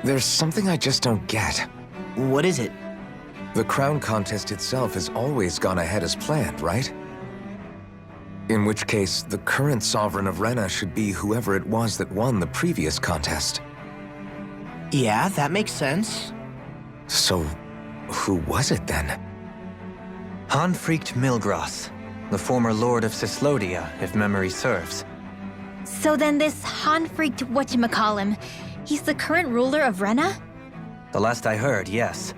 There's something I just don't get. What is it? The crown contest itself has always gone ahead as planned, right? In which case, the current sovereign of Rena should be whoever it was that won the previous contest. Yeah, that makes sense. So, who was it then? Hanfried Milgras, the former lord of Cislodia, if memory serves. So then this Hanfried whatchamacallem, he's the current ruler of Rena? The last I heard, yes.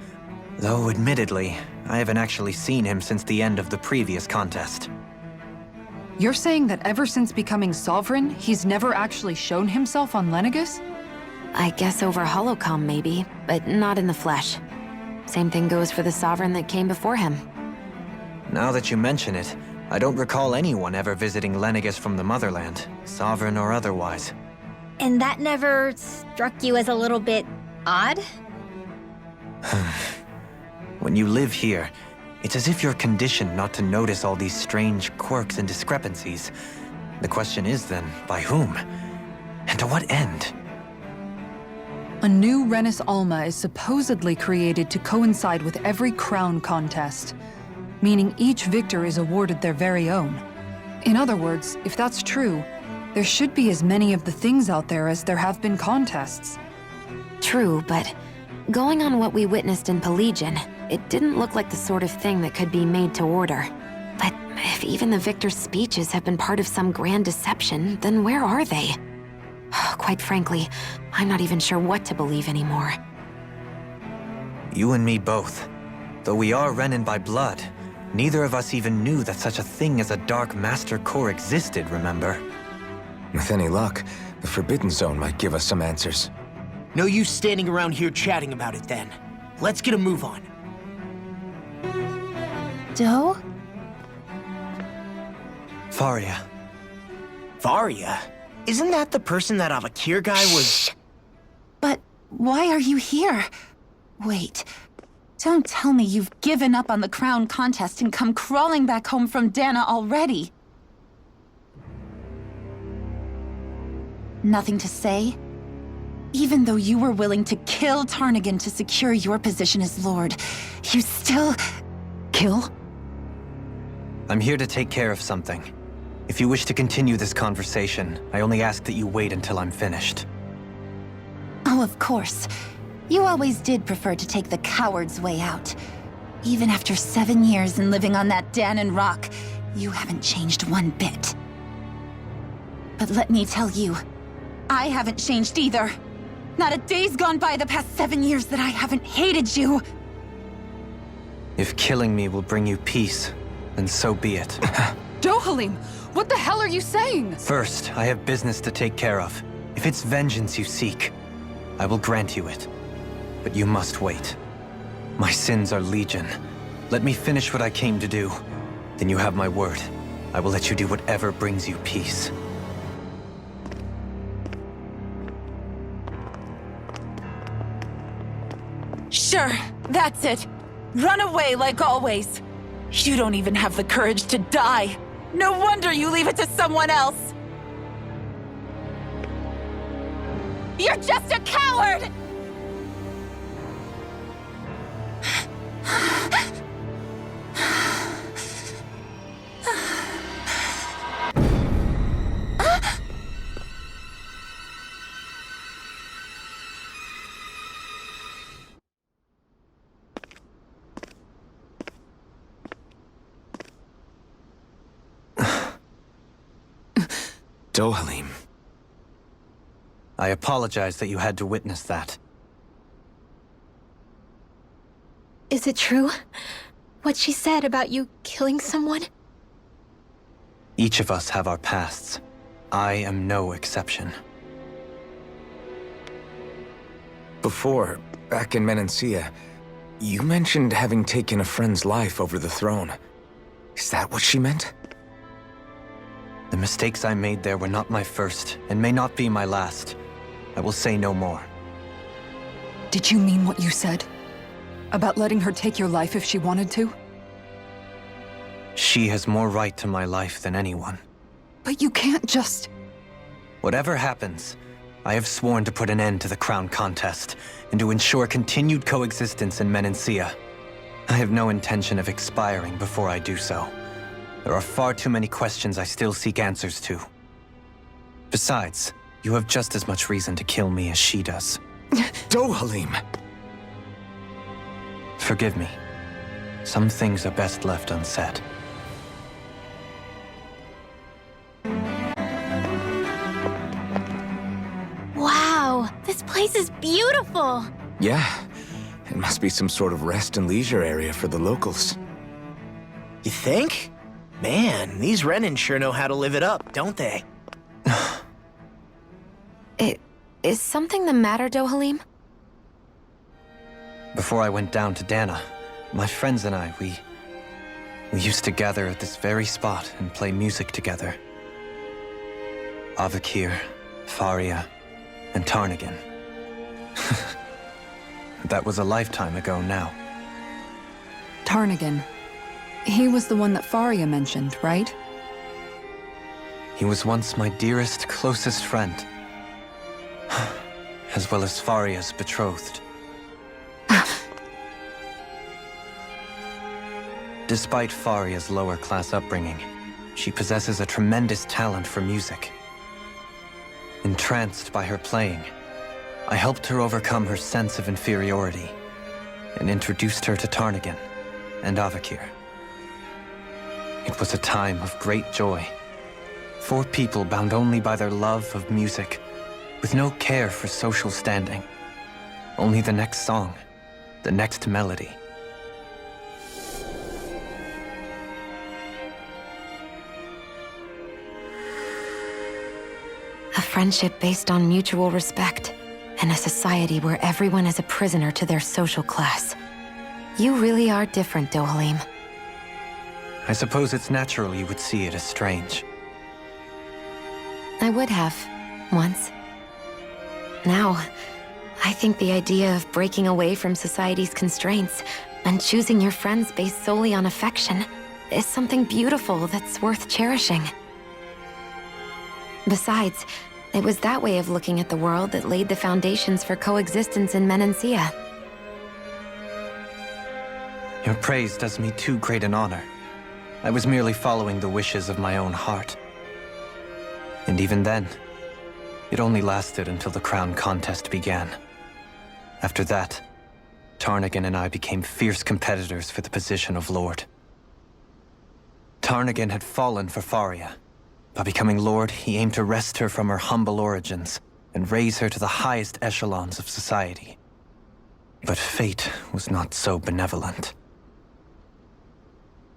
Though, admittedly, I haven't actually seen him since the end of the previous contest. You're saying that ever since becoming sovereign, he's never actually shown himself on Lenegus? I guess over holocom maybe, but not in the flesh. Same thing goes for the sovereign that came before him. Now that you mention it, I don't recall anyone ever visiting Lenegus from the motherland, sovereign or otherwise. And that never struck you as a little bit odd? When you live here, it's as if you're conditioned not to notice all these strange quirks and discrepancies. The question is then, by whom? And to what end? A new Renis Alma is supposedly created to coincide with every crown contest, meaning each victor is awarded their very own. In other words, if that's true, there should be as many of the things out there as there have been contests. True, but going on what we witnessed in Pelagian, it didn't look like the sort of thing that could be made to order. But if even the victor's speeches have been part of some grand deception, then where are they? Quite frankly, I'm not even sure what to believe anymore. You and me both. Though we are Renin by blood, neither of us even knew that such a thing as a Dark Master Core existed, remember? With any luck, the Forbidden Zone might give us some answers. No use standing around here chatting about it then. Let's get a move on. Doe? Faria. Varia? Isn't that the person that Avakir guy was— But why are you here? Wait, don't tell me you've given up on the crown contest and come crawling back home from Dana already. Nothing to say? Even though you were willing to kill Tarnigan to secure your position as Lord, you still— Kill? I'm here to take care of something. If you wish to continue this conversation, I only ask that you wait until I'm finished. Oh, of course. You always did prefer to take the coward's way out. Even after 7 years and living on that Danon rock, you haven't changed one bit. But let me tell you, I haven't changed either. Not a day's gone by the past 7 years that I haven't hated you. If killing me will bring you peace, then so be it. Dohalim, what the hell are you saying? First, I have business to take care of. If it's vengeance you seek, I will grant you it. But you must wait. My sins are legion. Let me finish what I came to do. Then you have my word. I will let you do whatever brings you peace. Sure, that's it. Run away like always. You don't even have the courage to die. No wonder you leave it to someone else. You're just a coward! Dohalim. I apologize that you had to witness that. Is it true? What she said about you killing someone? Each of us have our pasts. I am no exception. Before, back in Menancia, you mentioned having taken a friend's life over the throne. Is that what she meant? The mistakes I made there were not my first, and may not be my last. I will say no more. Did you mean what you said? About letting her take your life if she wanted to? She has more right to my life than anyone. But you can't just... Whatever happens, I have sworn to put an end to the crown contest, and to ensure continued coexistence in Menancia. I have no intention of expiring before I do so. There are far too many questions I still seek answers to. Besides, you have just as much reason to kill me as she does. Dohalim! Forgive me. Some things are best left unsaid. Wow, this place is beautiful! Yeah, it must be some sort of rest and leisure area for the locals. You think? Man, these Renan sure know how to live it up, don't they? Is something the matter, Dohalim? Before I went down to Dana, my friends and I, we used to gather at this very spot and play music together. Avakir, Faria, and Tarnagan. That was a lifetime ago now. Tarnagan. He was the one that Faria mentioned, right? He was once my dearest, closest friend. As well as Faria's betrothed. Despite Faria's lower-class upbringing, she possesses a tremendous talent for music. Entranced by her playing, I helped her overcome her sense of inferiority and introduced her to Tarnagan and Avakir. It was a time of great joy. 4 people bound only by their love of music, with no care for social standing. Only the next song, the next melody. A friendship based on mutual respect, and a society where everyone is a prisoner to their social class. You really are different, Dohalim. I suppose it's natural you would see it as strange. I would have, once. Now, I think the idea of breaking away from society's constraints and choosing your friends based solely on affection is something beautiful that's worth cherishing. Besides, it was that way of looking at the world that laid the foundations for coexistence in Menancia. Your praise does me too great an honor. I was merely following the wishes of my own heart. And even then, it only lasted until the crown contest began. After that, Tarnagan and I became fierce competitors for the position of Lord. Tarnagan had fallen for Faria. By becoming Lord, he aimed to wrest her from her humble origins and raise her to the highest echelons of society. But fate was not so benevolent.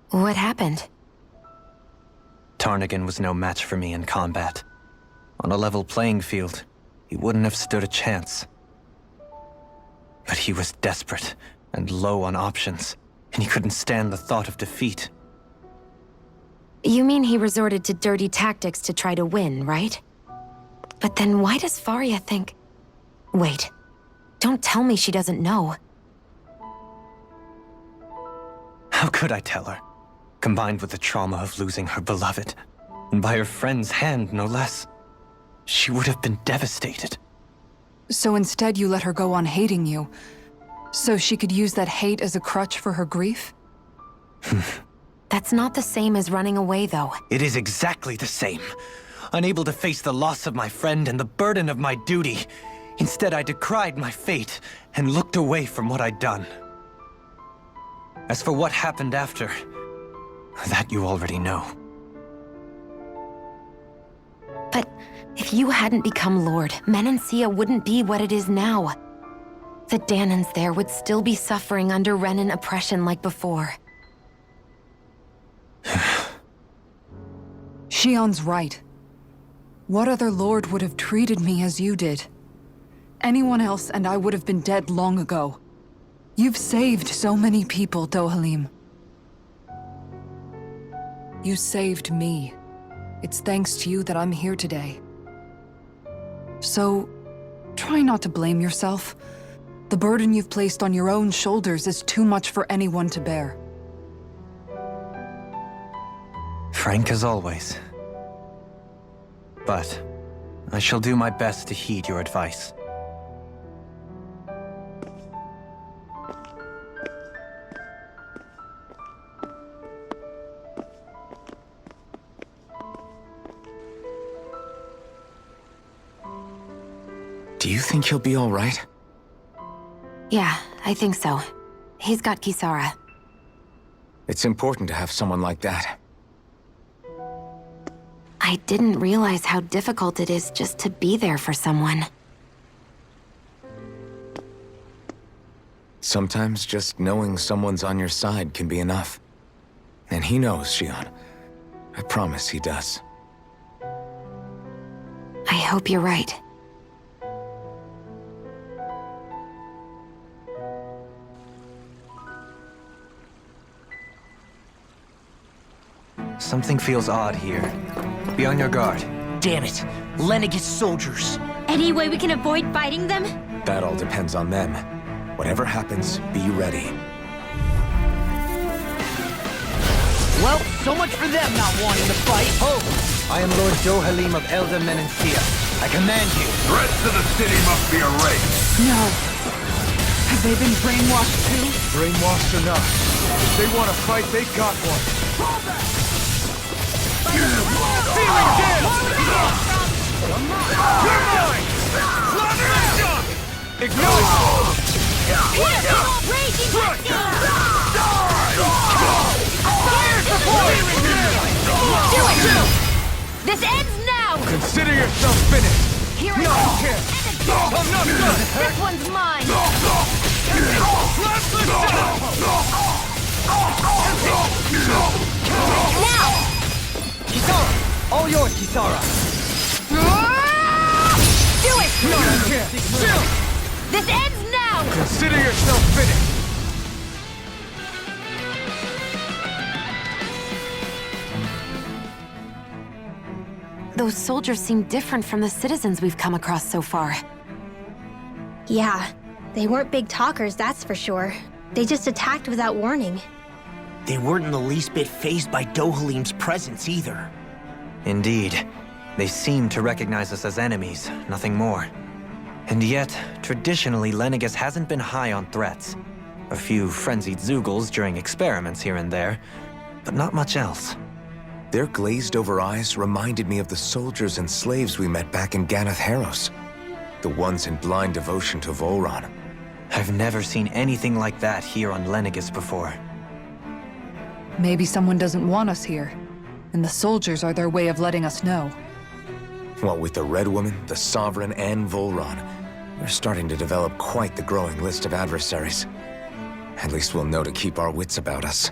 What happened? Tarnagan was no match for me in combat. On a level playing field, he wouldn't have stood a chance. But he was desperate and low on options, and he couldn't stand the thought of defeat. You mean he resorted to dirty tactics to try to win, right? But then why does Faria think... Wait, don't tell me she doesn't know. How could I tell her? Combined with the trauma of losing her beloved, and by her friend's hand, no less. She would have been devastated. So instead you let her go on hating you, so she could use that hate as a crutch for her grief? That's not the same as running away, though. It is exactly the same. Unable to face the loss of my friend and the burden of my duty, instead I decried my fate and looked away from what I'd done. As for what happened after, that you already know. But if you hadn't become Lord, Menancia wouldn't be what it is now. The Danans there would still be suffering under Renan oppression like before. Shion's right. What other lord would have treated me as you did? Anyone else and I would have been dead long ago. You've saved so many people, Dohalim. You saved me. It's thanks to you that I'm here today. So, try not to blame yourself. The burden you've placed on your own shoulders is too much for anyone to bear. Frank as always. But I shall do my best to heed your advice. Do you think he'll be all right? Yeah, I think so. He's got Kisara. It's important to have someone like that. I didn't realize how difficult it is just to be there for someone. Sometimes just knowing someone's on your side can be enough. And he knows, Shion. I promise he does. I hope you're right. Something feels odd here. Be on your guard. Damn it. Lenegis soldiers. Any way we can avoid fighting them? That all depends on them. Whatever happens, be ready. Well, so much for them not wanting to fight. Oh! I am Lord Dohalim of Elder Menencia. I command you. The rest of the city must be erased. No. Have they been brainwashed too? Brainwashed or not, if they want to fight, they got one. This ends now! Consider yourself finished. Here I No, go! you can't. I'm not done. This one's mine! Now! Kisara! All yours, Kisara! Do it! No, you can't. Chill. This ends now! Consider yourself finished. Those soldiers seem different from the citizens we've come across so far. Yeah, they weren't big talkers, that's for sure. They just attacked without warning. They weren't in the least bit fazed by Dohalim's presence either. Indeed. They seem to recognize us as enemies, nothing more. And yet, traditionally, Lenegis hasn't been high on threats. A few frenzied Zeugles during experiments here and there, but not much else. Their glazed-over eyes reminded me of the soldiers and slaves we met back in Ganath Haros. The ones in blind devotion to Volron. I've never seen anything like that here on Lenegis before. Maybe someone doesn't want us here, and the soldiers are their way of letting us know. What with the Red Woman, the Sovereign, and Volron, we're starting to develop quite the growing list of adversaries. At least we'll know to keep our wits about us.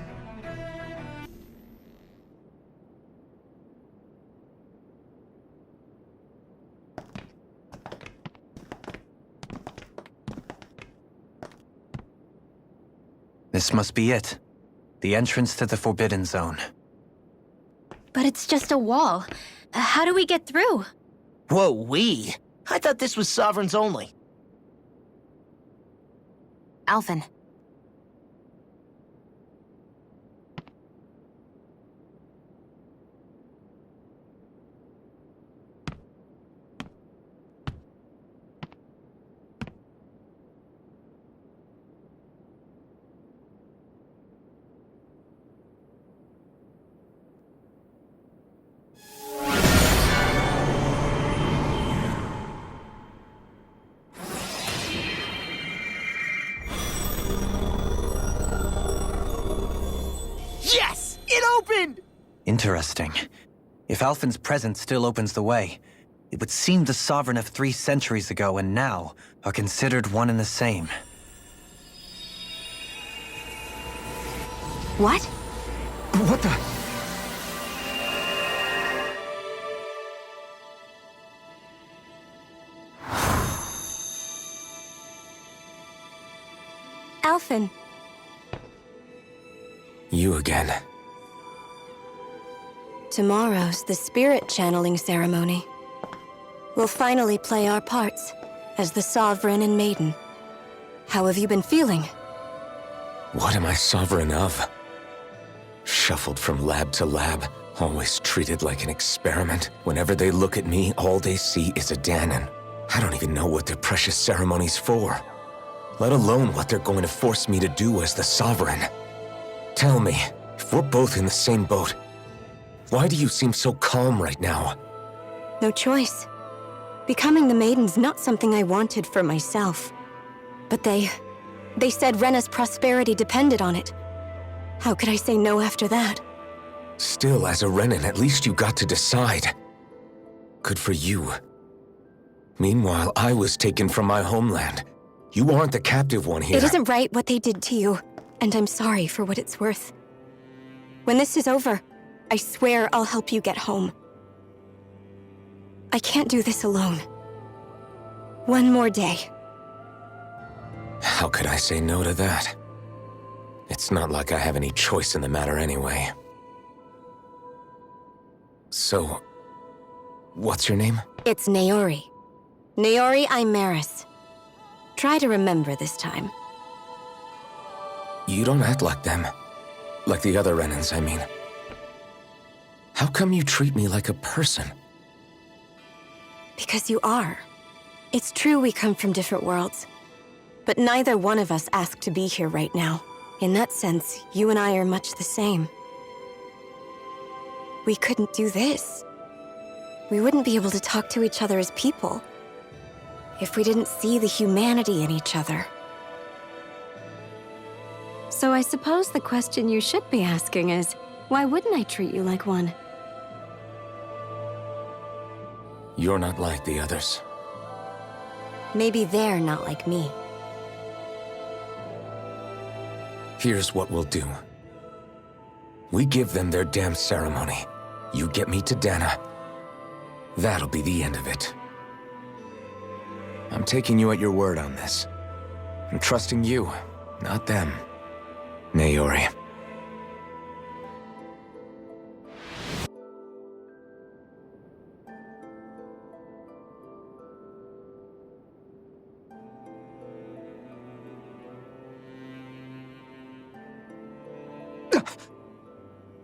This must be it. The entrance to the Forbidden Zone. But it's just a wall. How do we get through? Whoa, we? I thought this was Sovereigns only. Alphen. Yes! It opened! Interesting. If Alphen's presence still opens the way, it would seem the Sovereign of 3 centuries ago and now are considered one and the same. What? What the? Alphen. You again. Tomorrow's the spirit channeling ceremony. We'll finally play our parts as the Sovereign and Maiden. How have you been feeling? What am I sovereign of? Shuffled from lab to lab, Always treated like an experiment. Whenever they look at me, all they see is a Danon. I don't even know what their precious ceremony's for. Let alone what they're going to force me to do as the Sovereign. Tell me, if we're both in the same boat, why do you seem so calm right now? No choice. Becoming the Maiden's not something I wanted for myself. But they said Rena's prosperity depended on it. How could I say no after that? Still, as a Renan, at least you got to decide. Good for you. Meanwhile, I was taken from my homeland. You aren't the captive one here. It isn't right what they did to you, and I'm sorry for what it's worth. When this is over, I swear I'll help you get home. I can't do this alone. One more day. How could I say no to that? It's not like I have any choice in the matter anyway. So, what's your name? It's Naori. Naori Imaris. Try to remember this time. You don't act like them. Like the other Renans, I mean. How come you treat me like a person? Because you are. It's true we come from different worlds. But neither one of us asked to be here right now. In that sense, you and I are much the same. We couldn't do this. We wouldn't be able to talk to each other as people if we didn't see the humanity in each other. So I suppose the question you should be asking is, why wouldn't I treat you like one? You're not like the others. Maybe they're not like me. Here's what we'll do. We give them their damn ceremony. You get me to Dana. That'll be the end of it. I'm taking you at your word on this. I'm trusting you, not them. Naori.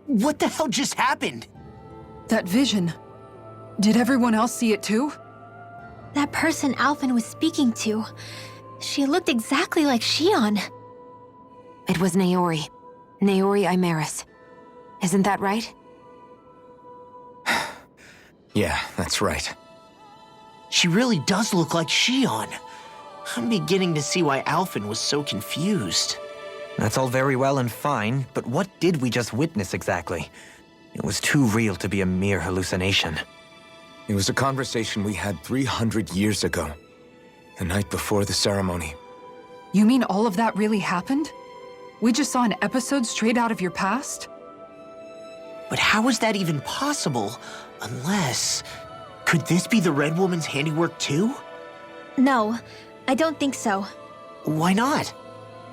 What the hell just happened? That vision. Did everyone else see it too? That person Alphen was speaking to, she looked exactly like Shion. It was Naori. Naori Imaris. Isn't that right? Yeah, that's right. She really does look like Shion. I'm beginning to see why Alphen was so confused. That's all very well and fine, but what did we just witness exactly? It was too real to be a mere hallucination. It was a conversation we had 300 years ago. The night before the ceremony. You mean all of that really happened? We just saw an episode straight out of your past? But how is that even possible? Unless... Could this be the Red Woman's handiwork too? No, I don't think so. Why not?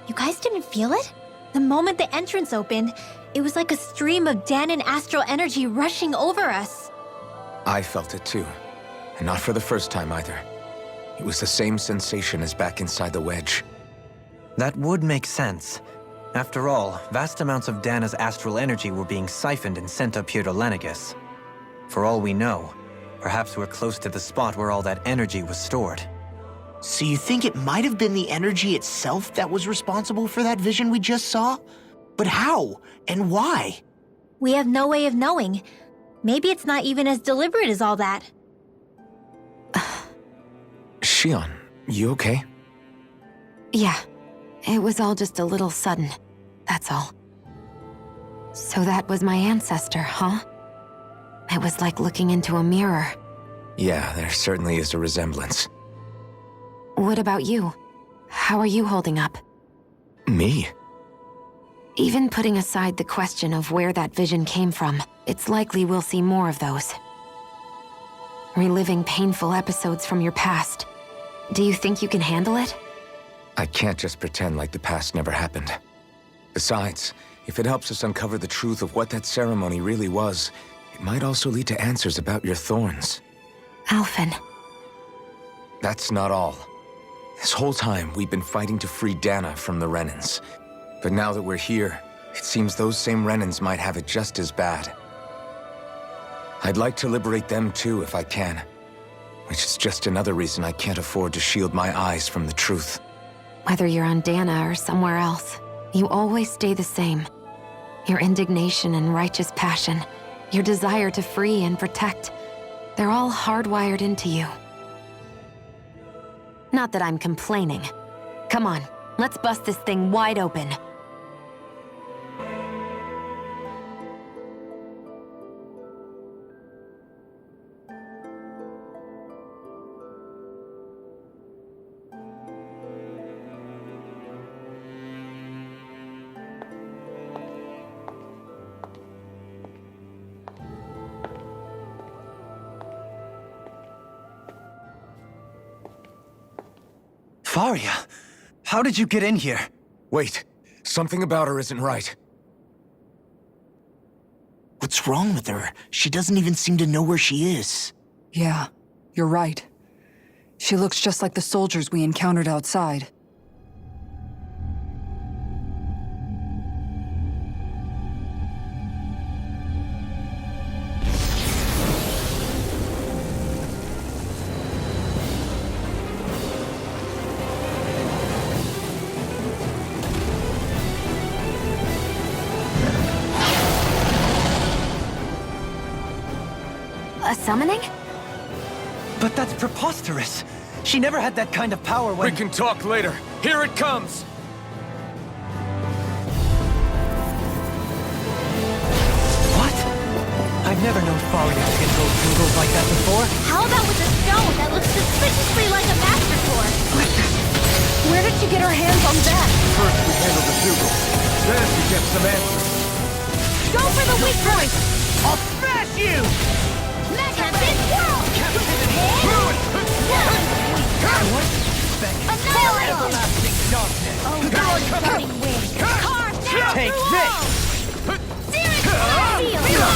You guys didn't feel it? The moment the entrance opened, it was like a stream of Danon astral energy rushing over us. I felt it too. And not for the first time either. It was the same sensation as back inside the wedge. That would make sense. After all, vast amounts of Dana's astral energy were being siphoned and sent up here to Lenegus. For all we know, perhaps we're close to the spot where all that energy was stored. So you think it might have been the energy itself that was responsible for that vision we just saw? But how? And why? We have no way of knowing. Maybe it's not even as deliberate as all that. Shion, you okay? Yeah. It was all just a little sudden. That's all. So that was my ancestor, huh? It was like looking into a mirror. Yeah, there certainly is a resemblance. What about you? How are you holding up? Me? Even putting aside the question of where that vision came from, it's likely we'll see more of those. Reliving painful episodes from your past. Do you think you can handle it? I can't just pretend like the past never happened. Besides, if it helps us uncover the truth of what that ceremony really was, it might also lead to answers about your thorns. Alphen. That's not all. This whole time, we've been fighting to free Dana from the Renans. But now that we're here, it seems those same Renans might have it just as bad. I'd like to liberate them too if I can. Which is just another reason I can't afford to shield my eyes from the truth. Whether you're on Dana or somewhere else, you always stay the same. Your indignation and righteous passion, your desire to free and protect, they're all hardwired into you. Not that I'm complaining. Come on, let's bust this thing wide open. Faria, how did you get in here? Wait, something about her isn't right. What's wrong with her? She doesn't even seem to know where she is. Yeah, you're right. She looks just like the soldiers we encountered outside. A summoning? But that's preposterous. She never had that kind of power when— We can talk later. Here it comes! What? I've never known Faria to control symbols like that before. How about with a stone that looks suspiciously like a master sword? Where did she get her hands on that? First we handle the Dougal, then we get some answers. Go for the weak point! I'll smash you! Captain World! Annihilate! Everlasting darkness. Oh, God, burning wind! Carve down Take through this! all! Searing steel!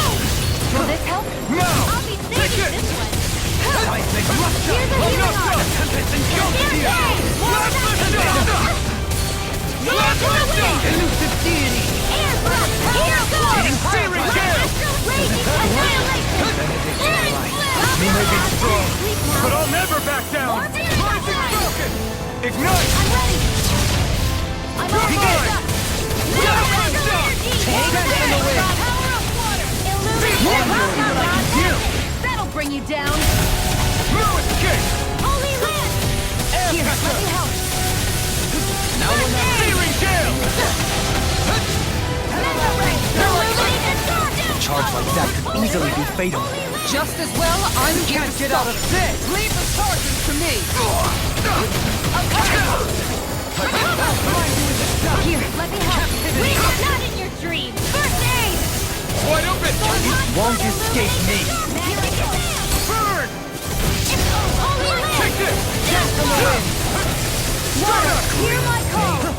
Will this help? I'll be saving this one! Seismic rupture! Here's a healing arm! The tempest engulfs you! Elusive deity! Air blast! Here goes! Hitting searing gale! Raging annihilation! You may be strong, but I'll never back down! Rising Falcon! Ignite! I'm ready! I'm all fired up! Take that in the wind! Power of water! Illuminate! That'll bring you down! No escape! Holy land! Here, let me help! Now we're not— Searing gale! Illuminate and dark! A charge like that could easily be fatal. Just as well, I'm here to Get out of this! Leave the charges to me! Here, let me help! We are not in your dreams! First aid! Wide open! Won't escape me! Burn! Holy land! Take this! Death from the wind! Water, hear my call!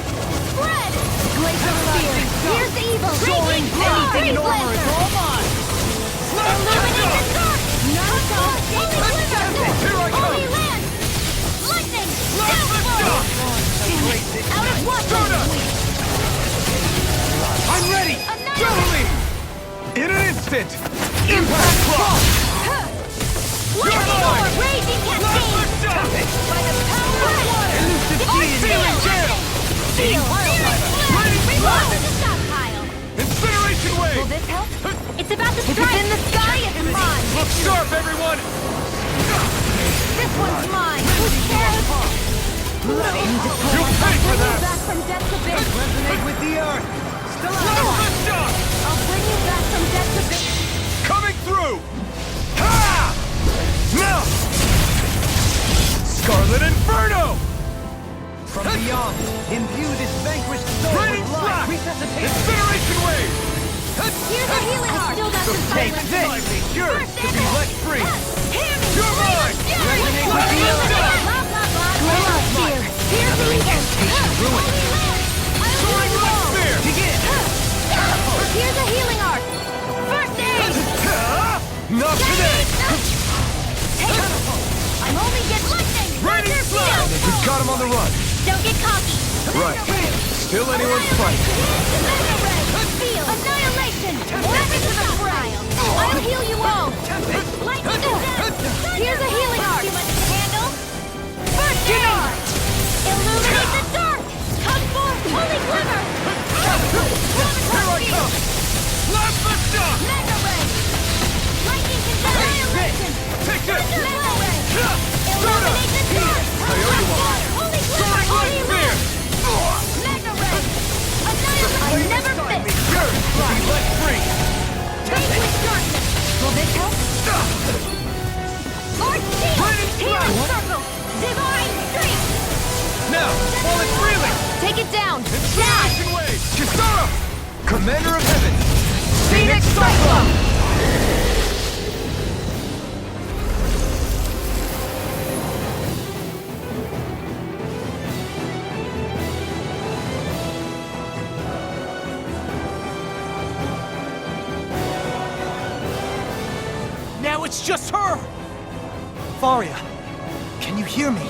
Spread! Glacial spear! Here's the evil! Soaring anything in armor is all mine! Illuminate the dark! Not all! Here I come! Holy land! Lightning! Downfall! Out of water! I'm ready! Annihilate! Jubilee! In an instant! Impact clock! Lightning mine! or raging cascade! By the power of water! Elusive deity! Searing gale! Steel! Raging Reload the stockpile! Incineration Will wave! this help? It's about to If it's strike! in the sky, it's mine! Look sharp, everyone! This one's mine! Who's cares? You'll pay for that! Back from depths abyss! Resonate with the earth! Still Lift up! I'll bring you back from depths abyss! Coming through! Ha! Now! Scarlet Inferno! From beyond, imbue this vanquished soul Raining with flak! life! Resuscitate! Incineration wave! Here's a healing heart! Still got some Take silence. this! Yours to be let free! Hear me! You're mine! Resonate with the earth! Blah, blah, blah. Glow up here! Here's the Another evil! incantation ruined! Holy land! I'll Soaring heal you light all! spear! Begin! Here's a healing art! First aid! Not today! I'm only getting lightning! Raining flak! We've got him on the run! Don't get cocky! Right. Still anyone's fight. Steel! Annihilation! Back into the fray! I'll heal you all! Illuminate the dark! Come forth, holy glimmer! Here I come! Plasma! Mega ray! Lightning annihilation! Take this! Mega ray! Shut up! Illuminate the dark! I owe you one! Holy glimmer! Sonic Light Spear! Mega ray! Annihilate! I never miss! Yours will be let free! Vanquish darkness! Will this help? Arch shield! Lightning Healing Flash! circle! Divine streak! Now, while it's reeling! Take it down! Incineration wave! Kisara! Commander of Heaven! Phoenix Cyclone! Now it's just her! Faria, can you hear me?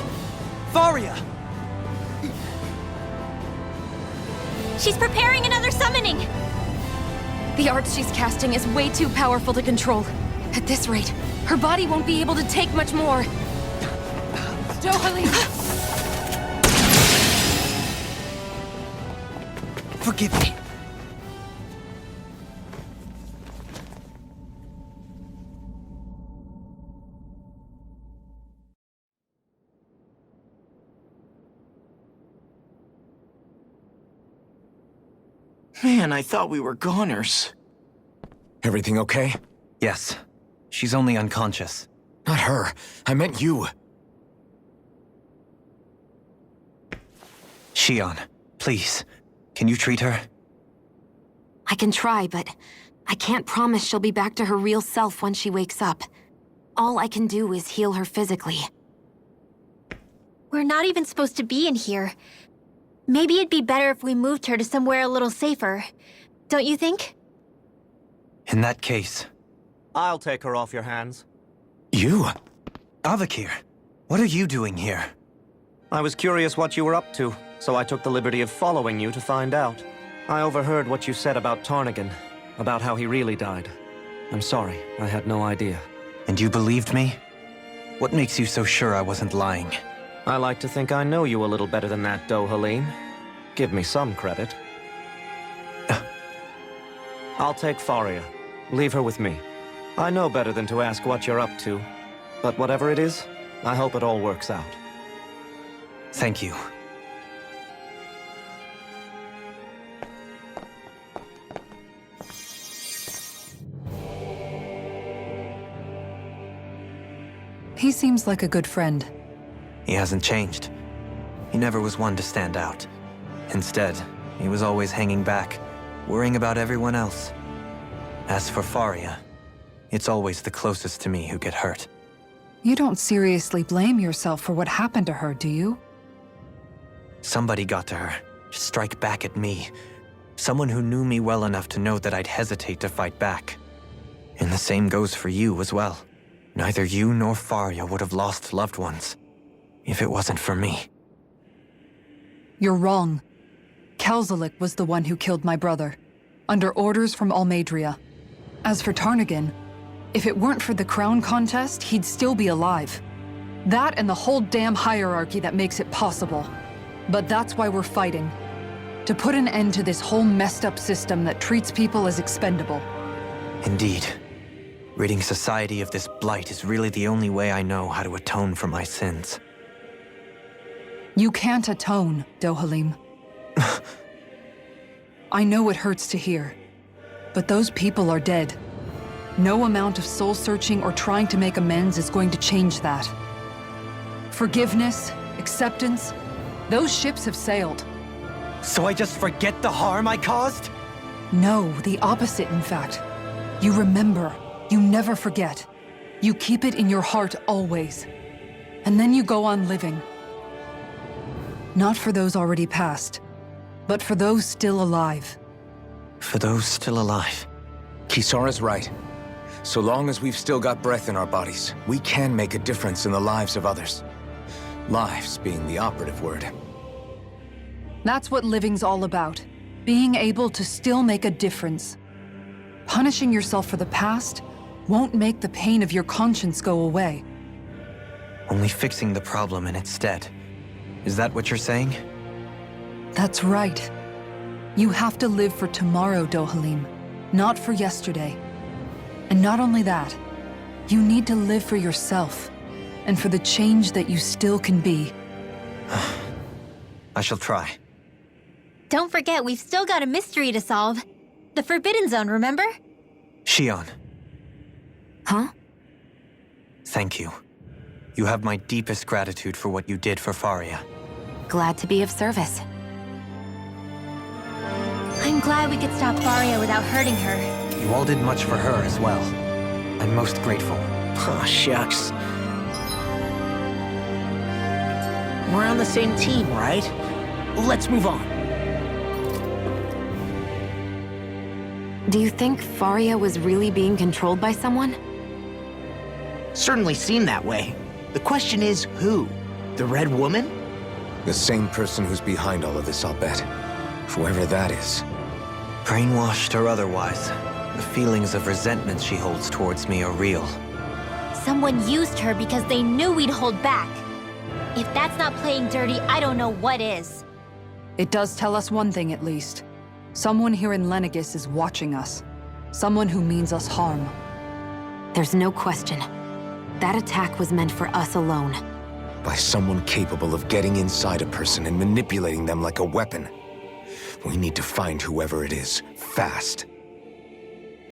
Faria! She's preparing another summoning! The art she's casting is way too powerful to control. At this rate, her body won't be able to take much more. Dohalim! Forgive me. Man, I thought we were goners. Everything okay? Yes. She's only unconscious. Not her. I meant you. Shion, please. Can you treat her? I can try, but I can't promise she'll be back to her real self when she wakes up. All I can do is heal her physically. We're not even supposed to be in here. Maybe it'd be better if we moved her to somewhere a little safer. Don't you think? In that case... I'll take her off your hands. You? Avakir, what are you doing here? I was curious what you were up to, so I took the liberty of following you to find out. I overheard what you said about Tarnigan, about how he really died. I'm sorry, I had no idea. And you believed me? What makes you so sure I wasn't lying? I like to think I know you a little better than that, Dohalim. Give me some credit. I'll take Faria. Leave her with me. I know better than to ask what you're up to. But whatever it is, I hope it all works out. Thank you. He seems like a good friend. He hasn't changed. He never was one to stand out. Instead, he was always hanging back, worrying about everyone else. As for Faria, it's always the closest to me who get hurt. You don't seriously blame yourself for what happened to her, do you? Somebody got to her, to strike back at me. Someone who knew me well enough to know that I'd hesitate to fight back. And the same goes for you as well. Neither you nor Faria would have lost loved ones, if it wasn't for me. You're wrong. Kelzelik was the one who killed my brother, under orders from Almadria. As for Tarnigan, if it weren't for the crown contest, he'd still be alive. That and the whole damn hierarchy that makes it possible. But that's why we're fighting. To put an end to this whole messed up system that treats people as expendable. Indeed. Ridding society of this blight is really the only way I know how to atone for my sins. You can't atone, Dohalim. I know it hurts to hear, but those people are dead. No amount of soul-searching or trying to make amends is going to change that. Forgiveness, acceptance, those ships have sailed. So I just forget the harm I caused? No, the opposite, in fact. You remember. You never forget. You keep it in your heart always. And then you go on living. Not for those already past, but for those still alive. For those still alive. Kisara's right. So long as we've still got breath in our bodies, we can make a difference in the lives of others. Lives being the operative word. That's what living's all about. Being able to still make a difference. Punishing yourself for the past won't make the pain of your conscience go away. Only fixing the problem in its stead Is that what you're saying? That's right. You have to live for tomorrow, Dohalim, not for yesterday. And not only that, you need to live for yourself, and for the change that you still can be. I shall try. Don't forget, we've still got a mystery to solve. The Forbidden Zone, remember? Shion, Huh? thank you. You have my deepest gratitude for what you did for Faria. Glad to be of service. I'm glad we could stop Faria without hurting her. You all did much for her as well. I'm most grateful. Oh, shucks. We're on the same team, right? Let's move on. Do you think Faria was really being controlled by someone? Certainly seemed that way. The question is, who? The Red Woman? The same person who's behind all of this, I'll bet. Whoever that is. Brainwashed or otherwise, the feelings of resentment she holds towards me are real. Someone used her because they knew we'd hold back. If that's not playing dirty, I don't know what is. It does tell us one thing at least. Someone here in Lenegis is watching us. Someone who means us harm. There's no question. That attack was meant for us alone. By someone capable of getting inside a person and manipulating them like a weapon. We need to find whoever it is, fast.